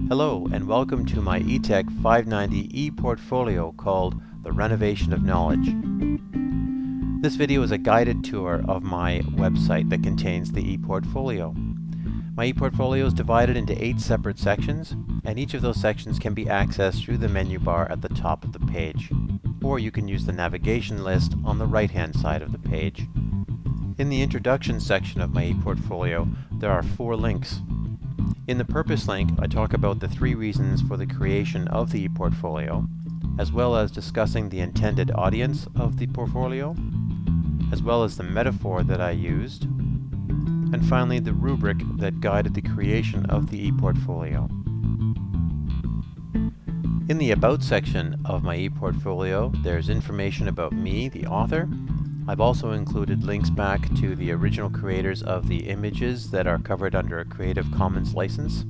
Hello and welcome to my ETEC 590 ePortfolio called The Renovation of Knowledge. This video is a guided tour of my website that contains the ePortfolio. My ePortfolio is divided into 8 separate sections, and each of those sections can be accessed through the menu bar at the top of the page, or you can use the navigation list on the right-hand side of the page. In the introduction section of my ePortfolio, there are 4 links. In the purpose link, I talk about the 3 reasons for the creation of the ePortfolio, as well as discussing the intended audience of the portfolio, as well as the metaphor that I used, and finally the rubric that guided the creation of the ePortfolio. In the About section of my ePortfolio, there's information about me, the author. I've also included links back to the original creators of the images that are covered under a Creative Commons license.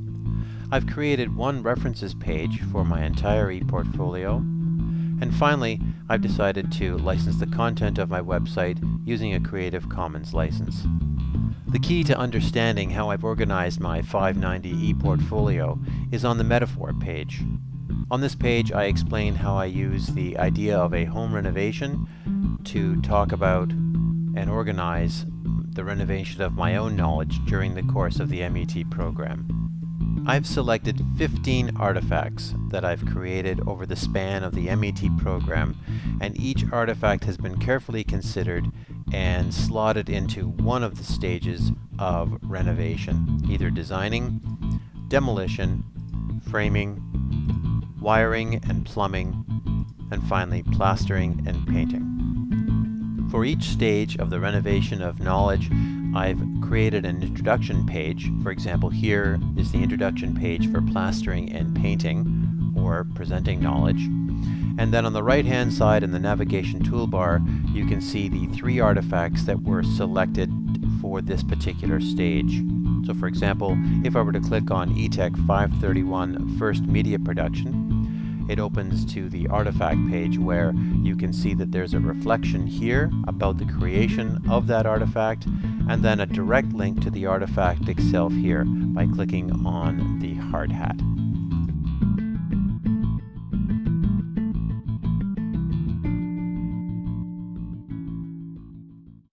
I've created one references page for my entire ePortfolio. And finally, I've decided to license the content of my website using a Creative Commons license. The key to understanding how I've organized my 590 ePortfolio is on the metaphor page. On this page, I explain how I use the idea of a home renovation to talk about and organize the renovation of my own knowledge during the course of the MET program. I've selected 15 artifacts that I've created over the span of the MET program, and each artifact has been carefully considered and slotted into one of the stages of renovation, either designing, demolition, framing, wiring and plumbing, and finally plastering and painting. For each stage of the renovation of knowledge, I've created an introduction page. For example, here is the introduction page for plastering and painting, or presenting knowledge. And then on the right-hand side in the navigation toolbar, you can see the 3 artifacts that were selected for this particular stage. So for example, if I were to click on ETEC 531 First Media Production, it opens to the artifact page where you can see that there's a reflection here about the creation of that artifact, and then a direct link to the artifact itself here by clicking on the hard hat.